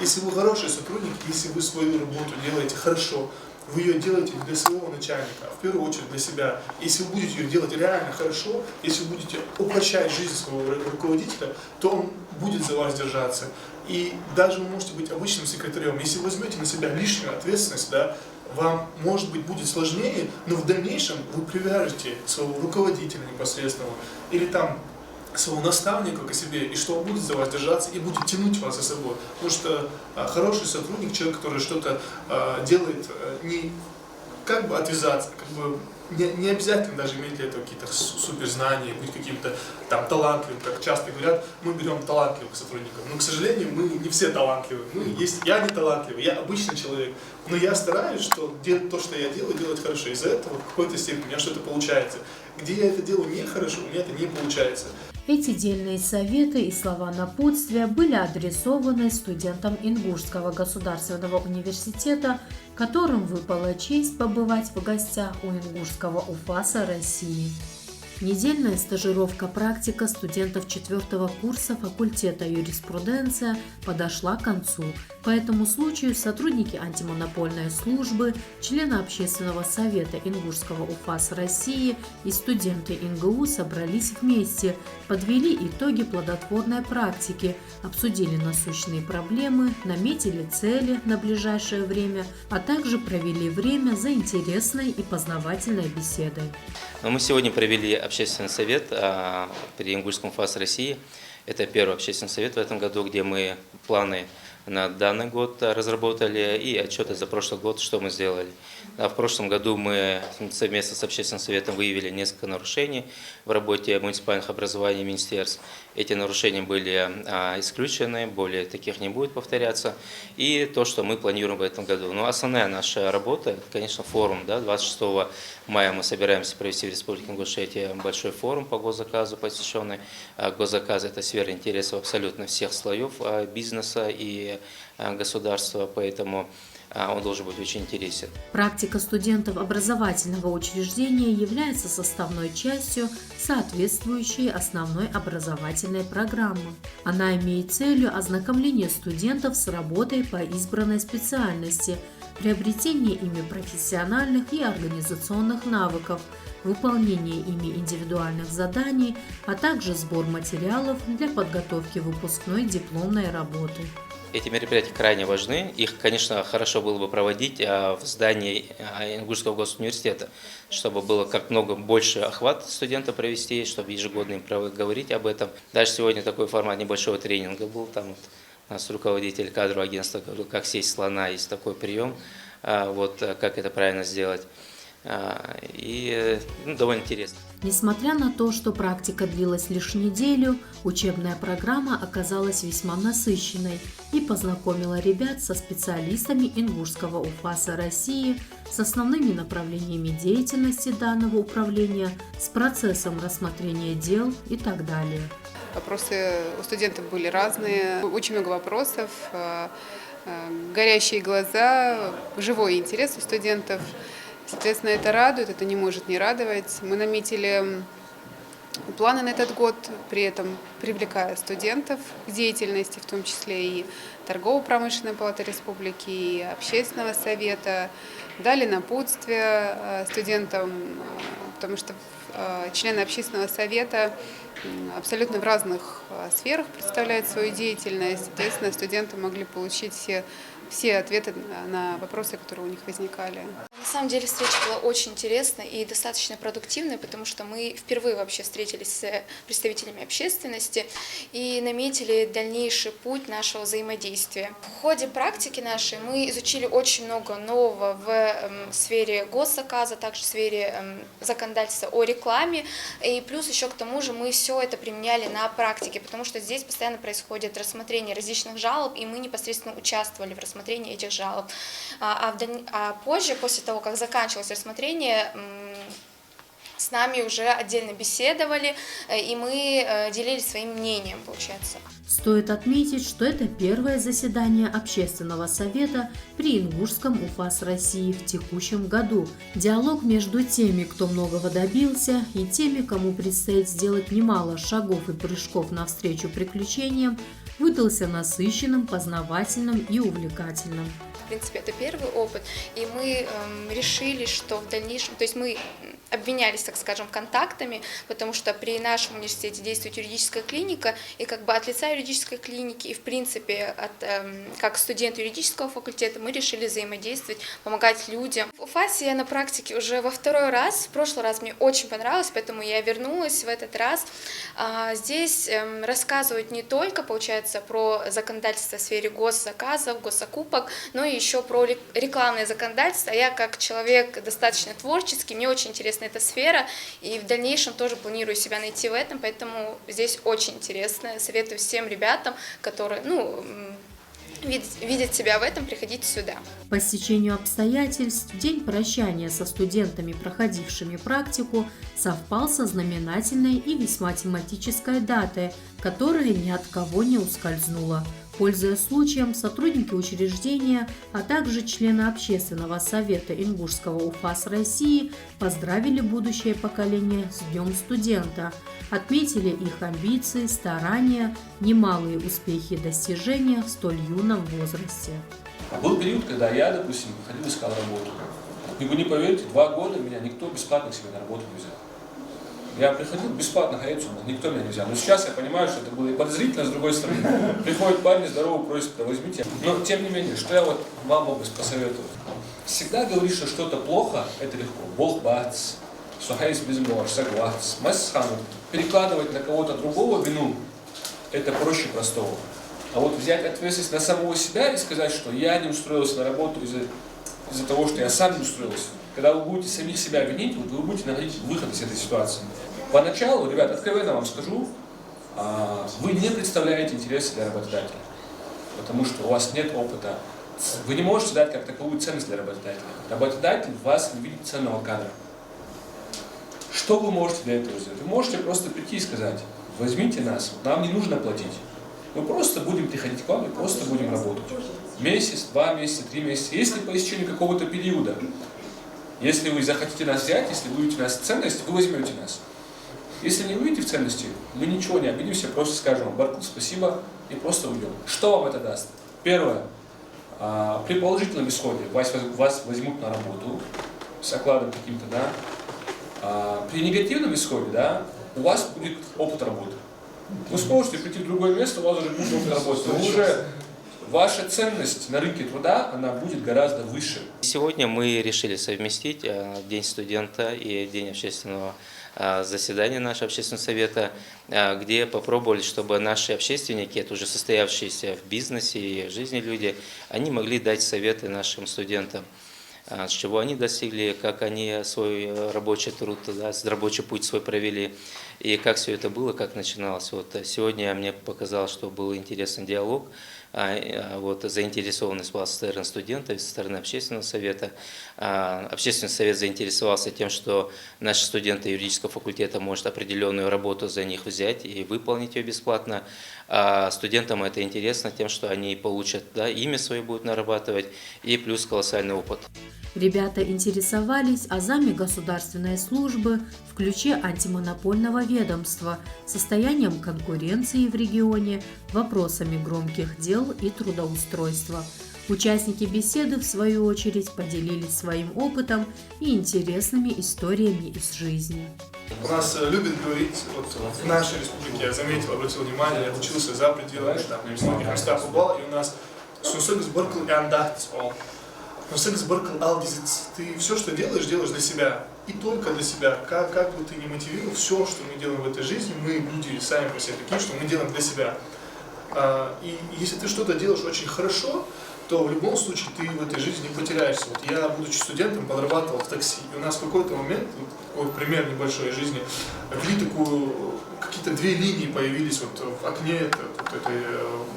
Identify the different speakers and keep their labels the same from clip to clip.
Speaker 1: Если вы хороший сотрудник, если вы свою работу делаете хорошо, вы ее делаете для своего начальника, а в первую очередь для себя. Если вы будете ее делать реально хорошо, если вы будете упрощать жизнь своего руководителя, то он будет за вас держаться. И даже вы можете быть обычным секретарем. Если вы возьмете на себя лишнюю ответственность, да, вам, может быть, будет сложнее, но в дальнейшем вы привяжете своего руководителя непосредственного или там своего наставника к себе, и что он будет за вас держаться и будет тянуть вас за собой. Потому что хороший сотрудник, человек, который что-то делает, не как бы отвязаться, как бы не обязательно даже иметь для этого какие-то суперзнания, быть каким-то там талантливым, как часто говорят, мы берем талантливых сотрудников. Но, к сожалению, мы не все талантливые. Я не талантливый, я обычный человек, но я стараюсь, что то, что я делаю, делать хорошо. Из-за этого в какой-то степени у меня что-то получается. Где я это делаю нехорошо, у меня это не получается.
Speaker 2: Эти дельные советы и слова напутствия были адресованы студентам Ингушского государственного университета, которым выпала честь побывать в гостях у Ингушского УФАСа России. Недельная стажировка-практика студентов 4-го курса факультета юриспруденция подошла к концу. По этому случаю сотрудники антимонопольной службы, члены Общественного совета Ингушского УФАСа России и студенты ИНГУ собрались вместе, подвели итоги плодотворной практики, обсудили насущные проблемы, наметили цели на ближайшее время, а также провели время за интересной и познавательной беседой.
Speaker 3: Мы сегодня провели общественный совет при Ингушском УФАСе России. Это первый общественный совет в этом году, где мы планы на данный год разработали и отчеты за прошлый год, что мы сделали. В прошлом году мы совместно с общественным советом выявили несколько нарушений в работе муниципальных образований и министерств. Эти нарушения были исключены, более таких не будет повторяться. И то, что мы планируем в этом году. Но основная наша работа, это, конечно, форум. 26 мая мы собираемся провести в Республике Ингушетия большой форум по госзаказу, посвященный госзаказу. Это сфера интересов абсолютно всех слоев бизнеса и государства, поэтому он должен быть очень интересен.
Speaker 2: Практика студентов образовательного учреждения является составной частью соответствующей основной образовательной программы. Она имеет целью ознакомление студентов с работой по избранной специальности, приобретение ими профессиональных и организационных навыков, выполнение ими индивидуальных заданий, а также сбор материалов для подготовки выпускной дипломной работы.
Speaker 3: Эти мероприятия крайне важны. Их, конечно, хорошо было бы проводить в здании Ингушского госуниверситета, чтобы было как много больше охват студентов провести, чтобы ежегодно им говорить об этом. Даже сегодня такой формат небольшого тренинга был. Там у нас руководитель кадрового агентства говорил, как сесть слона, есть такой прием, как это правильно сделать. И довольно интересно.
Speaker 2: Несмотря на то, что практика длилась лишь неделю, учебная программа оказалась весьма насыщенной и познакомила ребят со специалистами Ингушского УФАСа России, с основными направлениями деятельности данного управления, с процессом рассмотрения дел и так далее.
Speaker 4: Вопросы у студентов были разные, очень много вопросов, горящие глаза, живой интерес у студентов. Соответственно, это радует, это не может не радовать. Мы наметили планы на этот год, при этом привлекая студентов к деятельности, в том числе и Торгово-промышленной палаты республики, и Общественного совета. Дали напутствие студентам, потому что члены Общественного совета абсолютно в разных сферах представляют свою деятельность. Соответственно, студенты могли получить все ответы на вопросы, которые у них возникали.
Speaker 5: На самом деле встреча была очень интересной и достаточно продуктивной, потому что мы впервые вообще встретились с представителями общественности и наметили дальнейший путь нашего взаимодействия. В ходе практики нашей мы изучили очень много нового в сфере госзаказа, также в сфере законодательства о рекламе, и плюс еще к тому же мы все это применяли на практике, потому что здесь постоянно происходит рассмотрение различных жалоб, и мы непосредственно участвовали в рассмотрении этих жалоб. А позже, после того, как заканчивалось рассмотрение, с нами уже отдельно беседовали, и мы делились своим мнением, получается.
Speaker 2: Стоит отметить, что это первое заседание Общественного совета при Ингушском УФАС России в текущем году. Диалог между теми, кто многого добился, и теми, кому предстоит сделать немало шагов и прыжков навстречу приключениям, выдался насыщенным, познавательным и увлекательным.
Speaker 5: В принципе, это первый опыт, и мы решили, что в дальнейшем, то есть мы обменялись, так скажем, контактами, потому что при нашем университете действует юридическая клиника, и как бы от лица юридической клиники и, в принципе, как студент юридического факультета мы решили взаимодействовать, помогать людям. В УФАСе я на практике уже во второй раз, в прошлый раз мне очень понравилось, поэтому я вернулась в этот раз. Здесь рассказывают не только, получается, про законодательство в сфере госзаказов, госзакупок, но и еще про рекламное законодательство. Я как человек достаточно творческий, мне очень интересна эта сфера, и в дальнейшем тоже планирую себя найти в этом, поэтому здесь очень интересно. Советую всем ребятам, которые видят себя в этом, приходите сюда.
Speaker 2: По стечению обстоятельств день прощания со студентами, проходившими практику, совпал со знаменательной и весьма тематической датой, которая ни от кого не ускользнула. Пользуясь случаем, сотрудники учреждения, а также члены Общественного совета Ингушского УФАС России поздравили будущее поколение с Днем студента, отметили их амбиции, старания, немалые успехи и достижения в столь юном возрасте.
Speaker 6: Был период, когда я, допустим, ходил искал работу. И вы не поверите, 2 года меня никто бесплатно к себе на работу не взял. Я приходил бесплатно ходить сюда, никто меня не взял. Но сейчас я понимаю, что это было и подозрительно, с другой стороны. Приходит парень, здорово, просит, да возьмите. Но тем не менее, что я вот вам могу посоветовать? Всегда говорить, что что-то плохо, это легко. Бог бац, сухайс безмор, соглас, масхану. Перекладывать на кого-то другого вину, это проще простого. А вот взять ответственность на самого себя и сказать, что я не устроился на работу из-за того, что я сам не устроился. Когда вы будете самих себя винить, вы будете находить выход из этой ситуации. Поначалу, ребят, откровенно вам скажу, вы не представляете интересы для работодателя, потому что у вас нет опыта. Вы не можете дать как таковую ценность для работодателя. Работодатель в вас не видит ценного кадра. Что вы можете для этого сделать? Вы можете просто прийти и сказать, возьмите нас, нам не нужно платить. Мы просто будем приходить к вам и просто будем работать. Месяц, 2 месяца, 3 месяца. Если по истечению какого-то периода, если вы захотите нас взять, если вы увидите в нас ценность, вы возьмете нас. Если не увидите в ценности, мы ничего не обидимся, просто скажем вам Баркул спасибо и просто уйдем. Что вам это даст? Первое. При положительном исходе вас возьмут на работу с окладом каким-то, да. При негативном исходе, да, у вас будет опыт работы. Вы сможете прийти в другое место, у вас уже будет опыт работы. Ваша ценность на рынке труда, она будет гораздо выше.
Speaker 3: Сегодня мы решили совместить День студента и День общественного заседания нашего общественного совета, где попробовали, чтобы наши общественники, это уже состоявшиеся в бизнесе и в жизни люди, они могли дать советы нашим студентам, с чего они достигли, как они свой рабочий труд, да, рабочий путь свой провели, и как все это было, как начиналось. Вот сегодня мне показалось, что был интересный диалог, вот, заинтересованность была со стороны студентов, со стороны общественного совета. Общественный совет заинтересовался тем, что наши студенты юридического факультета могут определенную работу за них взять и выполнить ее бесплатно. А студентам это интересно тем, что они получат, да, имя свое будут нарабатывать и плюс колоссальный опыт.
Speaker 2: Ребята интересовались азами государственной службы в ключе антимонопольного ведомства, состоянием конкуренции в регионе, вопросами громких дел и трудоустройства. Участники беседы, в свою очередь, поделились своим опытом и интересными историями из жизни.
Speaker 1: У нас любят говорить, вот в нашей республике, я заметил, обратил внимание, я учился за пределами, там, в многих местах побывал, и у нас «Сунсегс Беркл и Андахтс Ол». «Сунсегс Беркл Алдизиц». Ты все, что делаешь для себя. И только для себя. Как бы ты ни мотивировал, все, что мы делаем в этой жизни, мы, люди, сами по себе такие, что мы делаем для себя. И если ты что-то делаешь очень хорошо, то в любом случае ты в этой жизни не потеряешься. Вот я, будучи студентом, подрабатывал в такси. И у нас в какой-то момент, такой пример небольшой жизни, какие-то 2 линии появились вот в окне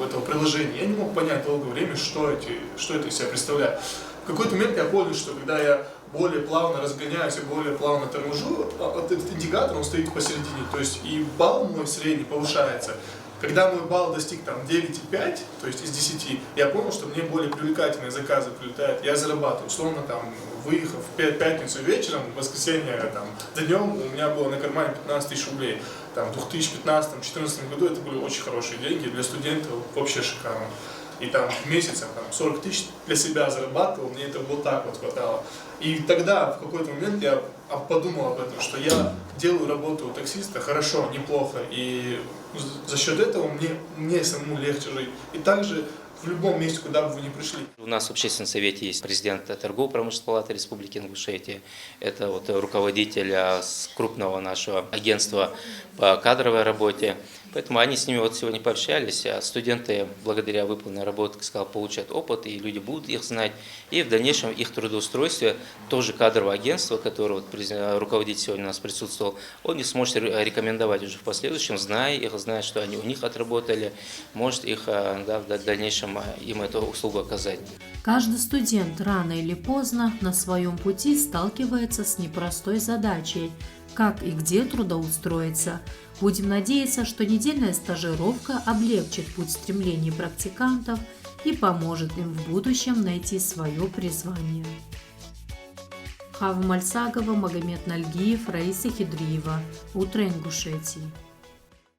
Speaker 1: этого приложения. Я не мог понять долгое время, что это из себя представляет. В какой-то момент я понял, что когда я более плавно разгоняюсь и более плавно торможу, этот индикатор, он стоит посередине. То есть и балл мой средний повышается. Когда мой балл достиг там 9,5, то есть из 10, я понял, что мне более привлекательные заказы прилетают. Я зарабатываю. Условно, там, выехав в пятницу вечером, в воскресенье там, днем, у меня было на кармане 15 тысяч рублей. Там, в 2015-2014 году это были очень хорошие деньги. Для студентов вообще шикарно. И там в месяц я, там, 40 тысяч для себя зарабатывал, мне это вот так вот хватало. И тогда в какой-то момент я подумал об этом, что я делаю работу таксиста хорошо, неплохо, и за счет этого мне самому легче жить. И также в любом месте, куда бы вы ни пришли.
Speaker 3: У нас в общественном совете есть президент торгово-промышленной палаты Республики Ингушетия, это вот руководитель крупного нашего агентства по кадровой работе. Поэтому они с ними вот сегодня пообщались, а студенты благодаря выполненной работе, как сказал, получат опыт, и люди будут их знать. И в дальнейшем их трудоустройстве тоже кадровое агентство, которое вот руководитель сегодня у нас присутствовал, он их сможет рекомендовать уже в последующем, зная их, зная, что они у них отработали, может их в дальнейшем им эту услугу оказать.
Speaker 2: Каждый студент рано или поздно на своем пути сталкивается с непростой задачей – как и где трудоустроиться. Будем надеяться, что недельная стажировка облегчит путь стремлений практикантов и поможет им в будущем найти свое призвание. Хава Мальсагова, Магомед Нальгиев, Раиса Хидриева. Утро Ингушетии.